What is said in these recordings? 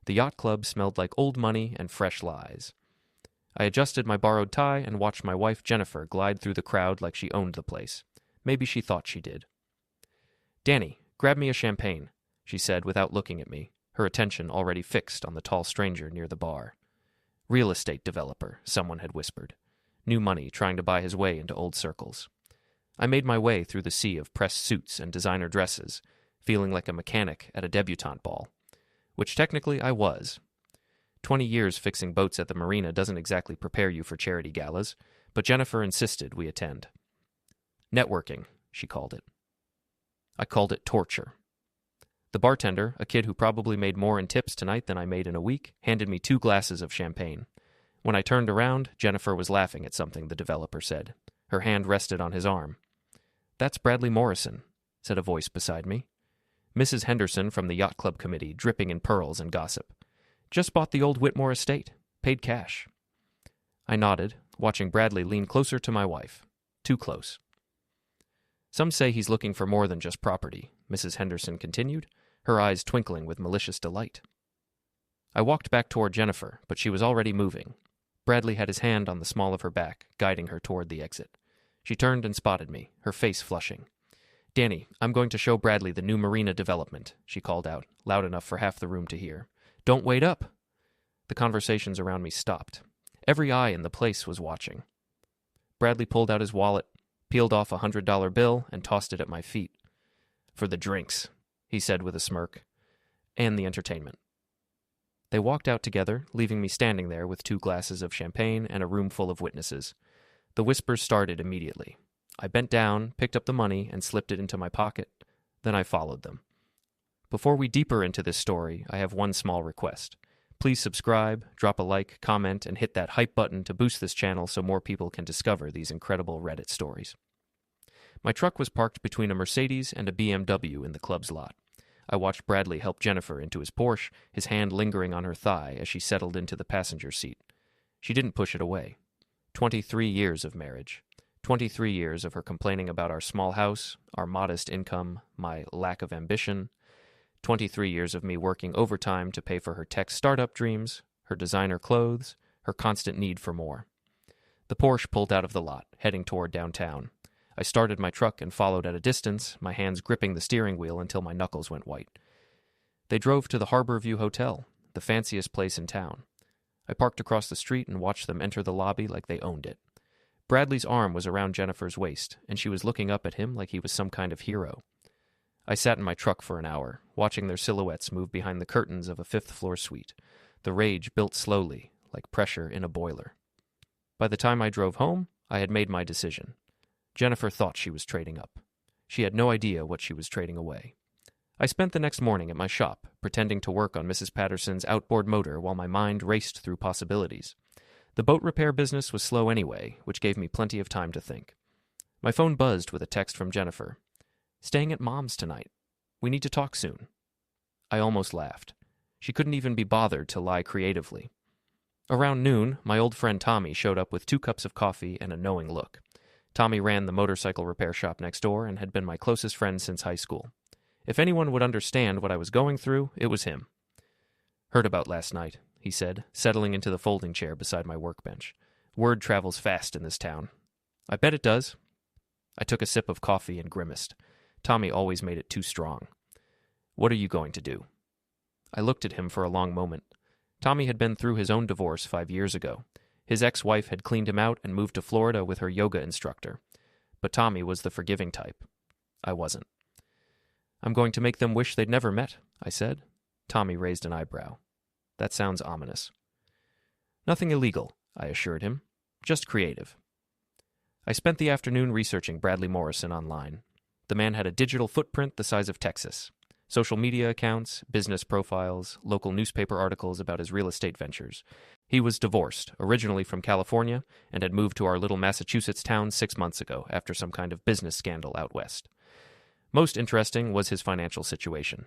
The yacht club smelled like old money and fresh lies. I adjusted my borrowed tie and watched my wife Jennifer glide through the crowd like she owned the place. Maybe she thought she did. "Danny, grab me a champagne," she said without looking at me, her attention already fixed on the tall stranger near the bar. Real estate developer, someone had whispered. New money trying to buy his way into old circles. I made my way through the sea of pressed suits and designer dresses, feeling like a mechanic at a debutante ball. Which technically I was. 20 years fixing boats at the marina doesn't exactly prepare you for charity galas, but Jennifer insisted we attend. Networking, she called it. I called it torture. The bartender, a kid who probably made more in tips tonight than I made in a week, handed me 2 glasses of champagne. When I turned around, Jennifer was laughing at something the developer said. Her hand rested on his arm. "That's Bradley Morrison," said a voice beside me. Mrs. Henderson from the yacht club committee, dripping in pearls and gossip. "Just bought the old Whitmore estate. Paid cash." I nodded, watching Bradley lean closer to my wife. Too close. "Some say he's looking for more than just property," Mrs. Henderson continued, her eyes twinkling with malicious delight. I walked back toward Jennifer, but she was already moving. Bradley had his hand on the small of her back, guiding her toward the exit. She turned and spotted me, her face flushing. "Danny, I'm going to show Bradley the new marina development," she called out, loud enough for half the room to hear. "Don't wait up!" The conversations around me stopped. Every eye in the place was watching. Bradley pulled out his wallet, peeled off a $100 bill, and tossed it at my feet. "For the drinks," he said with a smirk, "and the entertainment." They walked out together, leaving me standing there with 2 glasses of champagne and a room full of witnesses. The whispers started immediately. I bent down, picked up the money, and slipped it into my pocket. Then I followed them. Before we deeper into this story, I have one small request. Please subscribe, drop a like, comment, and hit that hype button to boost this channel so more people can discover these incredible Reddit stories. My truck was parked between a Mercedes and a BMW in the club's lot. I watched Bradley help Jennifer into his Porsche, his hand lingering on her thigh as she settled into the passenger seat. She didn't push it away. 23 years of marriage. 23 years of her complaining about our small house, our modest income, my lack of ambition. 23 years of me working overtime to pay for her tech startup dreams, her designer clothes, her constant need for more. The Porsche pulled out of the lot, heading toward downtown. I started my truck and followed at a distance, my hands gripping the steering wheel until my knuckles went white. They drove to the Harbor View Hotel, the fanciest place in town. I parked across the street and watched them enter the lobby like they owned it. Bradley's arm was around Jennifer's waist, and she was looking up at him like he was some kind of hero. I sat in my truck for an hour, watching their silhouettes move behind the curtains of a 5th-floor suite. The rage built slowly, like pressure in a boiler. By the time I drove home, I had made my decision. Jennifer thought she was trading up. She had no idea what she was trading away. I spent the next morning at my shop, pretending to work on Mrs. Patterson's outboard motor while my mind raced through possibilities. The boat repair business was slow anyway, which gave me plenty of time to think. My phone buzzed with a text from Jennifer. "Staying at Mom's tonight. We need to talk soon." I almost laughed. She couldn't even be bothered to lie creatively. Around noon, my old friend Tommy showed up with 2 cups of coffee and a knowing look. Tommy ran the motorcycle repair shop next door and had been my closest friend since high school. If anyone would understand what I was going through, it was him. "Heard about last night," he said, settling into the folding chair beside my workbench. "Word travels fast in this town." "I bet it does." I took a sip of coffee and grimaced. Tommy always made it too strong. "What are you going to do?" I looked at him for a long moment. Tommy had been through his own divorce 5 years ago. His ex-wife had cleaned him out and moved to Florida with her yoga instructor. But Tommy was the forgiving type. I wasn't. "I'm going to make them wish they'd never met," I said. Tommy raised an eyebrow. "That sounds ominous." "Nothing illegal," I assured him. "Just creative." I spent the afternoon researching Bradley Morrison online. The man had a digital footprint the size of Texas. Social media accounts, business profiles, local newspaper articles about his real estate ventures. He was divorced, originally from California, and had moved to our little Massachusetts town 6 months ago after some kind of business scandal out west. Most interesting was his financial situation.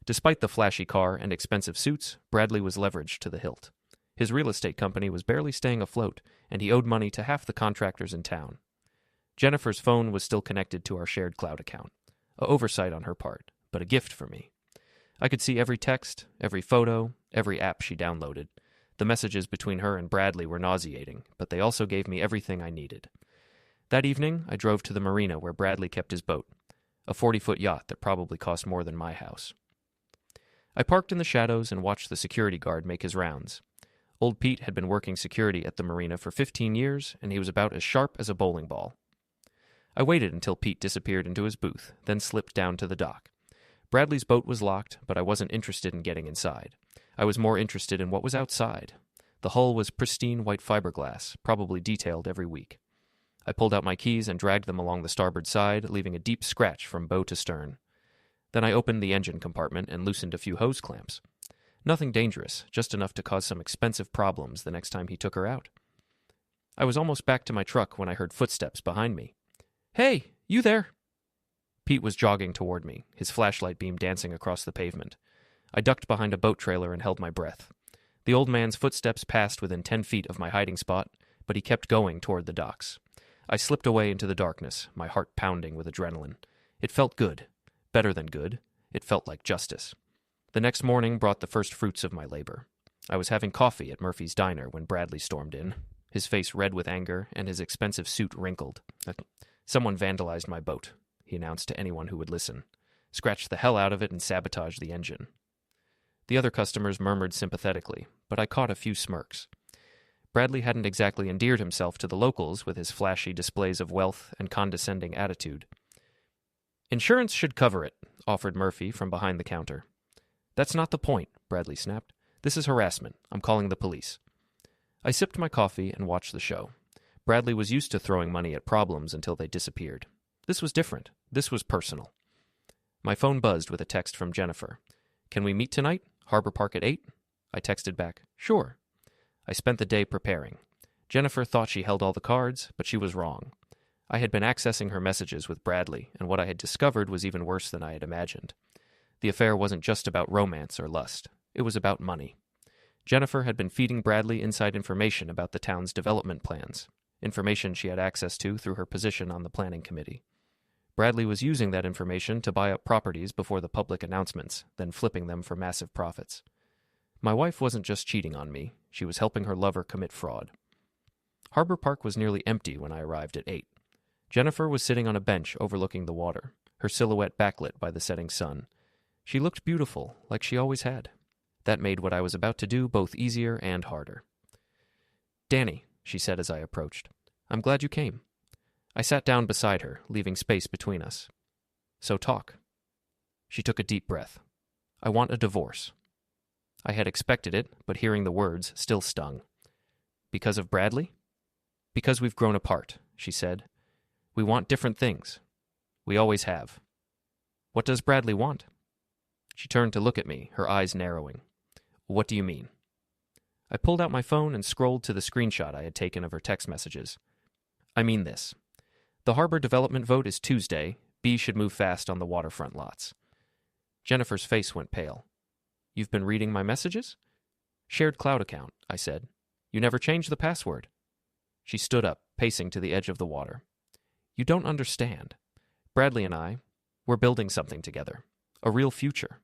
Despite the flashy car and expensive suits, Bradley was leveraged to the hilt. His real estate company was barely staying afloat, and he owed money to half the contractors in town. Jennifer's phone was still connected to our shared cloud account. An oversight on her part, but a gift for me. I could see every text, every photo, every app she downloaded. The messages between her and Bradley were nauseating, but they also gave me everything I needed. That evening, I drove to the marina where Bradley kept his boat, a 40-foot yacht that probably cost more than my house. I parked in the shadows and watched the security guard make his rounds. Old Pete had been working security at the marina for 15 years, and he was about as sharp as a bowling ball. I waited until Pete disappeared into his booth, then slipped down to the dock. Bradley's boat was locked, but I wasn't interested in getting inside. I was more interested in what was outside. The hull was pristine white fiberglass, probably detailed every week. I pulled out my keys and dragged them along the starboard side, leaving a deep scratch from bow to stern. Then I opened the engine compartment and loosened a few hose clamps. Nothing dangerous, just enough to cause some expensive problems the next time he took her out. I was almost back to my truck when I heard footsteps behind me. "Hey, you there!" Pete was jogging toward me, his flashlight beam dancing across the pavement. I ducked behind a boat trailer and held my breath. The old man's footsteps passed within 10 feet of my hiding spot, but he kept going toward the docks. I slipped away into the darkness, my heart pounding with adrenaline. It felt good. Better than good. It felt like justice. The next morning brought the first fruits of my labor. I was having coffee at Murphy's Diner when Bradley stormed in, his face red with anger and his expensive suit wrinkled. "Someone vandalized my boat," he announced to anyone who would listen. "Scratched the hell out of it and sabotaged the engine." The other customers murmured sympathetically, but I caught a few smirks. Bradley hadn't exactly endeared himself to the locals with his flashy displays of wealth and condescending attitude. "Insurance should cover it," offered Murphy from behind the counter. "That's not the point," Bradley snapped. "This is harassment. I'm calling the police." I sipped my coffee and watched the show. Bradley was used to throwing money at problems until they disappeared. This was different. This was personal. My phone buzzed with a text from Jennifer. "Can we meet tonight? Harbor Park at 8? I texted back, "Sure." I spent the day preparing. Jennifer thought she held all the cards, but she was wrong. I had been accessing her messages with Bradley, and what I had discovered was even worse than I had imagined. The affair wasn't just about romance or lust. It was about money. Jennifer had been feeding Bradley inside information about the town's development plans, information she had access to through her position on the planning committee. Bradley was using that information to buy up properties before the public announcements, then flipping them for massive profits. My wife wasn't just cheating on me, she was helping her lover commit fraud. Harbor Park was nearly empty when I arrived at 8. Jennifer was sitting on a bench overlooking the water, her silhouette backlit by the setting sun. She looked beautiful, like she always had. That made what I was about to do both easier and harder. "Danny," she said as I approached, "I'm glad you came." I sat down beside her, leaving space between us. "So talk." She took a deep breath. "I want a divorce." I had expected it, but hearing the words still stung. "Because of Bradley?" "Because we've grown apart," she said. "We want different things. We always have." "What does Bradley want?" She turned to look at me, her eyes narrowing. "What do you mean?" I pulled out my phone and scrolled to the screenshot I had taken of her text messages. "I mean this. The harbor development vote is Tuesday. B should move fast on the waterfront lots." Jennifer's face went pale. "You've been reading my messages?" "Shared cloud account," I said. "You never changed the password." She stood up, pacing to the edge of the water. "You don't understand. Bradley and I, we're building something together. A real future.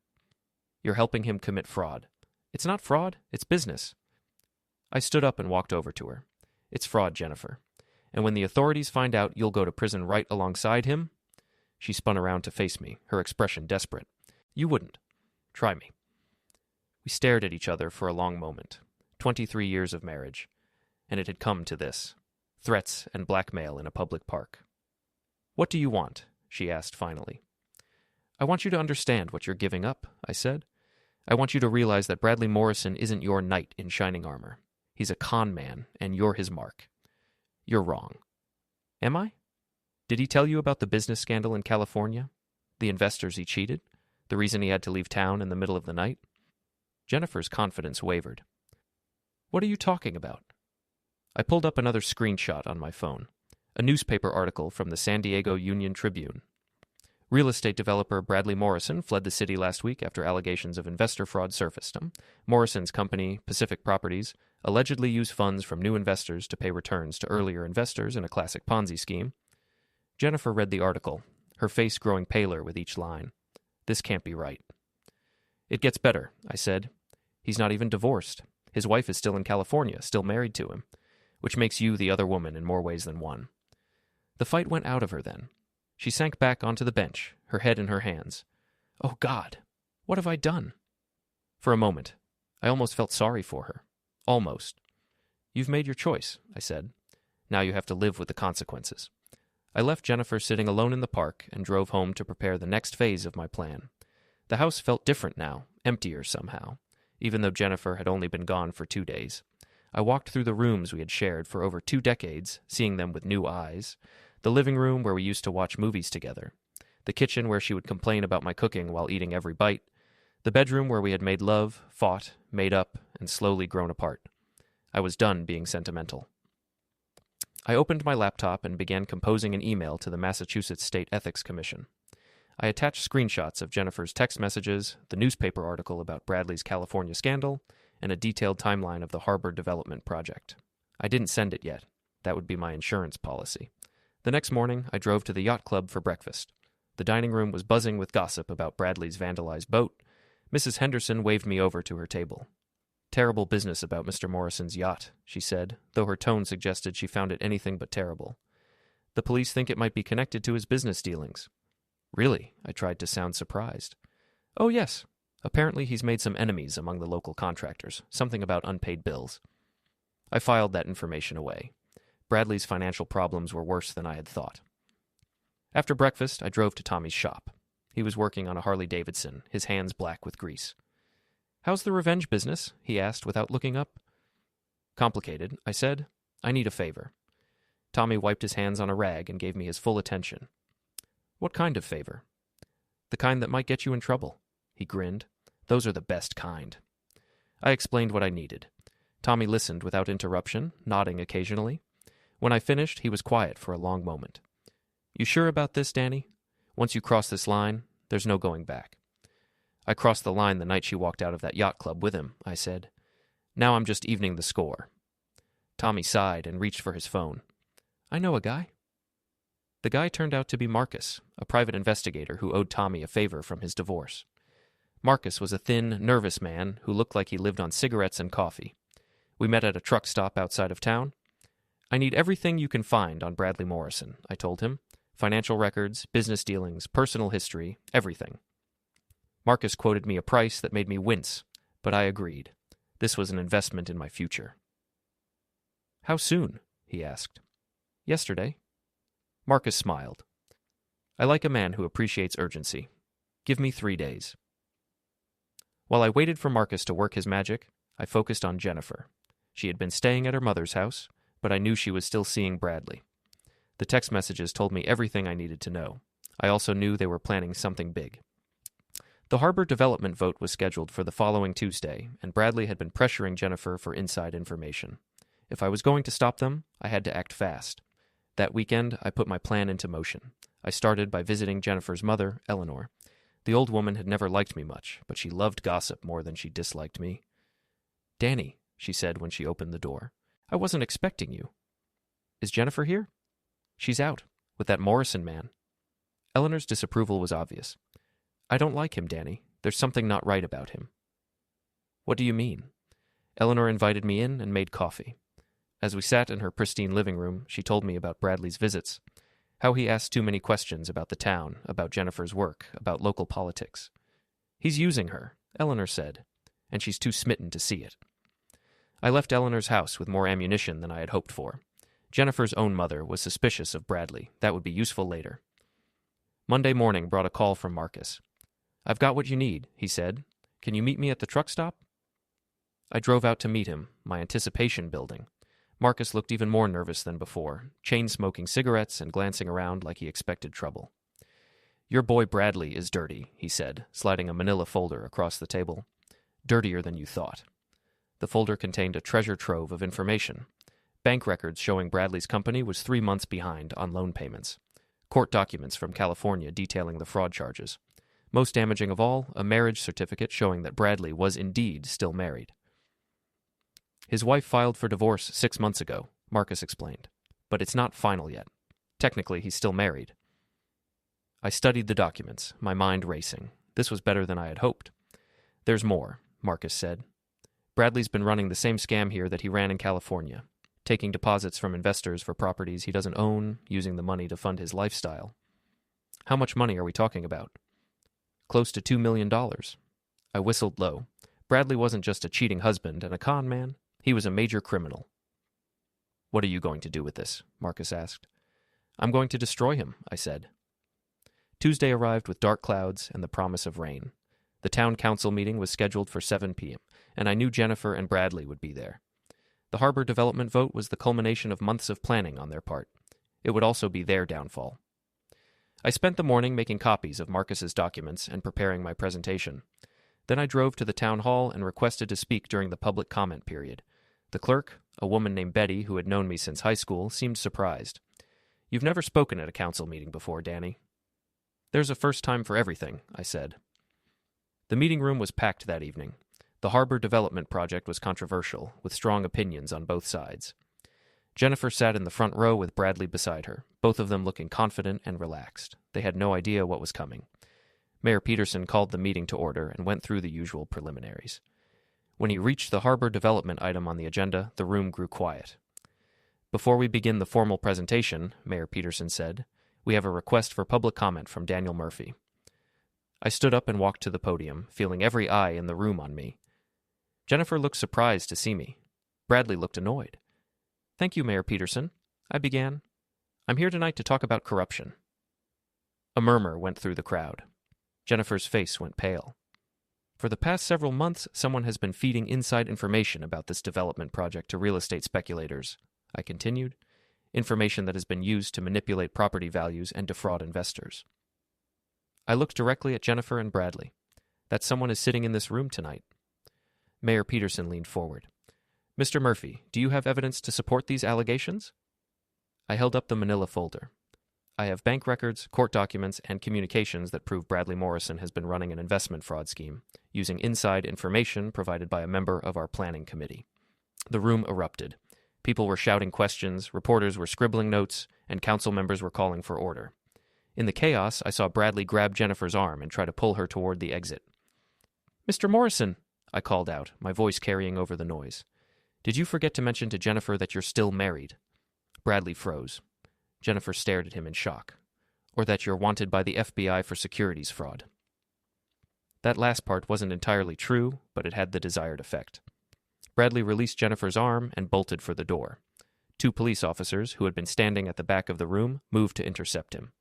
You're helping him commit fraud. It's not fraud, it's business." I stood up and walked over to her. "It's fraud, Jennifer. And when the authorities find out, you'll go to prison right alongside him." She spun around to face me, her expression desperate. "You wouldn't. Try me." We stared at each other for a long moment. 23 years of marriage. And it had come to this. Threats and blackmail in a public park. "What do you want?" she asked finally. "I want you to understand what you're giving up," I said. "I want you to realize that Bradley Morrison isn't your knight in shining armor. He's a con man, and you're his mark. You're wrong." "Am I? Did he tell you about the business scandal in California? The investors he cheated? The reason he had to leave town in the middle of the night?" Jennifer's confidence wavered. "What are you talking about?" I pulled up another screenshot on my phone. A newspaper article from the San Diego Union Tribune. Real estate developer Bradley Morrison fled the city last week after allegations of investor fraud surfaced. Morrison's company, Pacific Properties, allegedly used funds from new investors to pay returns to earlier investors in a classic Ponzi scheme. Jennifer read the article, her face growing paler with each line. "This can't be right." "It gets better," I said. He's not even divorced. His wife is still in California, still married to him, which makes you the other woman in more ways than one. The fight went out of her then. She sank back onto the bench, her head in her hands. Oh, God, what have I done? For a moment, I almost felt sorry for her. Almost. You've made your choice, I said. Now you have to live with the consequences. I left Jennifer sitting alone in the park and drove home to prepare the next phase of my plan. The house felt different now, emptier somehow, even though Jennifer had only been gone for 2 days. I walked through the rooms we had shared for over 2 decades, seeing them with new eyes. The living room where we used to watch movies together. The kitchen where she would complain about my cooking while eating every bite. The bedroom where we had made love, fought, made up, and slowly grown apart. I was done being sentimental. I opened my laptop and began composing an email to the Massachusetts State Ethics Commission. I attached screenshots of Jennifer's text messages, the newspaper article about Bradley's California scandal, and a detailed timeline of the harbor development project. I didn't send it yet. That would be my insurance policy. The next morning, I drove to the yacht club for breakfast. The dining room was buzzing with gossip about Bradley's vandalized boat. Mrs. Henderson waved me over to her table. Terrible business about Mr. Morrison's yacht, she said, though her tone suggested she found it anything but terrible. The police think it might be connected to his business dealings. Really? I tried to sound surprised. Oh, yes. Apparently he's made some enemies among the local contractors, something about unpaid bills. I filed that information away. Bradley's financial problems were worse than I had thought. After breakfast, I drove to Tommy's shop. He was working on a Harley-Davidson, his hands black with grease. How's the revenge business? He asked without looking up. Complicated, I said. I need a favor. Tommy wiped his hands on a rag and gave me his full attention. What kind of favor? The kind that might get you in trouble. He grinned. Those are the best kind. I explained what I needed. Tommy listened without interruption, nodding occasionally. When I finished, he was quiet for a long moment. You sure about this, Danny? Once you cross this line, there's no going back. I crossed the line the night she walked out of that yacht club with him, I said. Now I'm just evening the score. Tommy sighed and reached for his phone. I know a guy. The guy turned out to be Marcus, a private investigator who owed Tommy a favor from his divorce. Marcus was a thin, nervous man who looked like he lived on cigarettes and coffee. We met at a truck stop outside of town. I need everything you can find on Bradley Morrison, I told him. Financial records, business dealings, personal history, everything. Marcus quoted me a price that made me wince, but I agreed. This was an investment in my future. How soon? He asked. Yesterday. Marcus smiled. I like a man who appreciates urgency. Give me 3 days. While I waited for Marcus to work his magic, I focused on Jennifer. She had been staying at her mother's house, but I knew she was still seeing Bradley. The text messages told me everything I needed to know. I also knew they were planning something big. The harbor development vote was scheduled for the following Tuesday, and Bradley had been pressuring Jennifer for inside information. If I was going to stop them, I had to act fast. That weekend, I put my plan into motion. I started by visiting Jennifer's mother, Eleanor. The old woman had never liked me much, but she loved gossip more than she disliked me. Danny, she said when she opened the door, I wasn't expecting you. Is Jennifer here? She's out, with that Morrison man. Eleanor's disapproval was obvious. I don't like him, Danny. There's something not right about him. What do you mean? Eleanor invited me in and made coffee. As we sat in her pristine living room, she told me about Bradley's visits, how he asked too many questions about the town, about Jennifer's work, about local politics. He's using her, Eleanor said, and she's too smitten to see it. I left Eleanor's house with more ammunition than I had hoped for. Jennifer's own mother was suspicious of Bradley. That would be useful later. Monday morning brought a call from Marcus. I've got what you need, he said. Can you meet me at the truck stop? I drove out to meet him, my anticipation building. Marcus looked even more nervous than before, chain-smoking cigarettes and glancing around like he expected trouble. Your boy Bradley is dirty, he said, sliding a manila folder across the table. Dirtier than you thought. The folder contained a treasure trove of information. Bank records showing Bradley's company was 3 months behind on loan payments. Court documents from California detailing the fraud charges. Most damaging of all, a marriage certificate showing that Bradley was indeed still married. His wife filed for divorce 6 months ago, Marcus explained. But it's not final yet. Technically, he's still married. I studied the documents, my mind racing. This was better than I had hoped. There's more, Marcus said. Bradley's been running the same scam here that he ran in California, taking deposits from investors for properties he doesn't own, using the money to fund his lifestyle. How much money are we talking about? Close to $2 million. I whistled low. Bradley wasn't just a cheating husband and a con man. He was a major criminal. What are you going to do with this? Marcus asked. I'm going to destroy him, I said. Tuesday arrived with dark clouds and the promise of rain. The town council meeting was scheduled for 7 p.m., and I knew Jennifer and Bradley would be there. The harbor development vote was the culmination of months of planning on their part. It would also be their downfall. I spent the morning making copies of Marcus's documents and preparing my presentation. Then I drove to the town hall and requested to speak during the public comment period. The clerk, a woman named Betty who had known me since high school, seemed surprised. You've never spoken at a council meeting before, Danny. There's a first time for everything, I said. The meeting room was packed that evening. The harbor development project was controversial, with strong opinions on both sides. Jennifer sat in the front row with Bradley beside her, both of them looking confident and relaxed. They had no idea what was coming. Mayor Peterson called the meeting to order and went through the usual preliminaries. When he reached the harbor development item on the agenda, the room grew quiet. Before we begin the formal presentation, Mayor Peterson said, we have a request for public comment from Daniel Murphy. I stood up and walked to the podium, feeling every eye in the room on me. Jennifer looked surprised to see me. Bradley looked annoyed. Thank you, Mayor Peterson, I began. I'm here tonight to talk about corruption. A murmur went through the crowd. Jennifer's face went pale. For the past several months, someone has been feeding inside information about this development project to real estate speculators, I continued, information that has been used to manipulate property values and defraud investors. I looked directly at Jennifer and Bradley. That someone is sitting in this room tonight. Mayor Peterson leaned forward. Mr. Murphy, do you have evidence to support these allegations? I held up the manila folder. I have bank records, court documents, and communications that prove Bradley Morrison has been running an investment fraud scheme, using inside information provided by a member of our planning committee. The room erupted. People were shouting questions, reporters were scribbling notes, and council members were calling for order. In the chaos, I saw Bradley grab Jennifer's arm and try to pull her toward the exit. Mr. Morrison, I called out, my voice carrying over the noise. Did you forget to mention to Jennifer that you're still married? Bradley froze. Jennifer stared at him in shock. Or that you're wanted by the FBI for securities fraud. That last part wasn't entirely true, but it had the desired effect. Bradley released Jennifer's arm and bolted for the door. 2 police officers, who had been standing at the back of the room, moved to intercept him.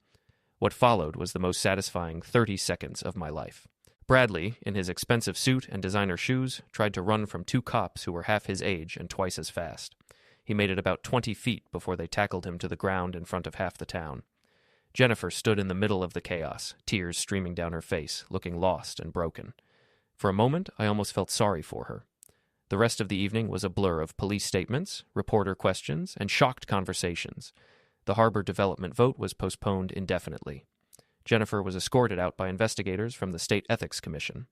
What followed was the most satisfying 30 seconds of my life. Bradley, in his expensive suit and designer shoes, tried to run from 2 cops who were half his age and twice as fast. He made it about 20 feet before they tackled him to the ground in front of half the town. Jennifer stood in the middle of the chaos, tears streaming down her face, looking lost and broken. For a moment, I almost felt sorry for her. The rest of the evening was a blur of police statements, reporter questions, and shocked conversations. The harbor development vote was postponed indefinitely. Jennifer was escorted out by investigators from the State Ethics Commission.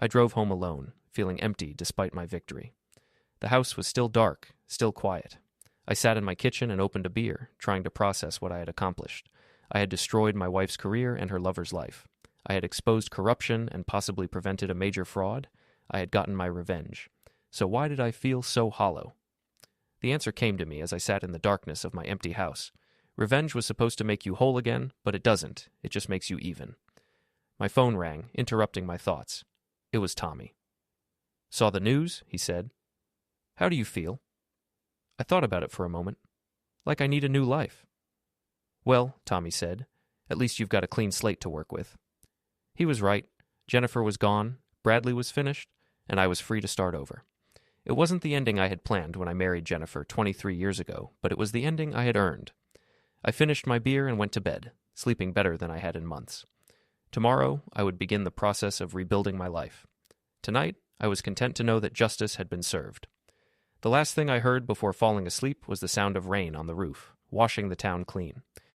I drove home alone, feeling empty despite my victory. The house was still dark, still quiet. I sat in my kitchen and opened a beer, trying to process what I had accomplished. I had destroyed my wife's career and her lover's life. I had exposed corruption and possibly prevented a major fraud. I had gotten my revenge. So why did I feel so hollow? The answer came to me as I sat in the darkness of my empty house. Revenge was supposed to make you whole again, but it doesn't. It just makes you even. My phone rang, interrupting my thoughts. It was Tommy. Saw the news? He said. How do you feel? I thought about it for a moment. Like I need a new life. Well, Tommy said, at least you've got a clean slate to work with. He was right. Jennifer was gone, Bradley was finished, and I was free to start over. It wasn't the ending I had planned when I married Jennifer 23 years ago, but it was the ending I had earned. I finished my beer and went to bed, sleeping better than I had in months. Tomorrow, I would begin the process of rebuilding my life. Tonight, I was content to know that justice had been served. The last thing I heard before falling asleep was the sound of rain on the roof, washing the town clean.